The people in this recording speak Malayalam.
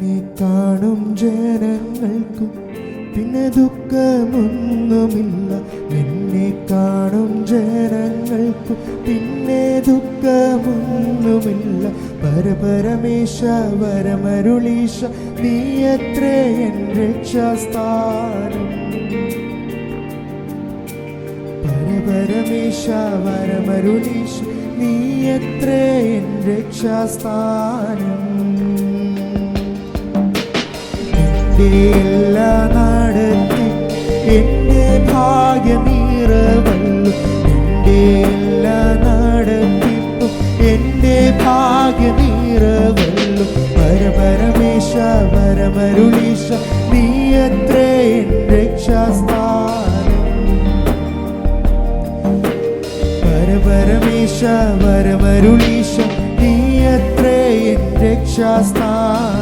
നിന്നെ കാണും ജനങ്ങൾക്കും പിന്നെ ദുഃഖമൊന്നുമില്ല. നിന്നെ കാണും ജനങ്ങൾക്കും പിന്നെ ദുഃഖമൊന്നുമില്ല. പരപരമേശ വരമരുളീശ നീയത്രേ എൻ രക്ഷാസ്ഥാനം. പരപരമേശ വരമരുളീശ നീയത്രേ എൻ രക്ഷാസ്ഥാനം. എല്ലാ നടത്തി എൻ്റെ ഭാഗ്യമീറവല്ലു. എൻ്റെ എല്ലാ നടത്തിപ്പും എൻ്റെ ഭാഗ്യമീറവല്ലു. പരപരമേശ വരമരുളീശ നീയത്രേ എൻ രക്ഷാസ്ഥാനം. പരപരമേശ വരമരുളീശ നീയത്രേ എൻ രക്ഷാസ്ഥാനം.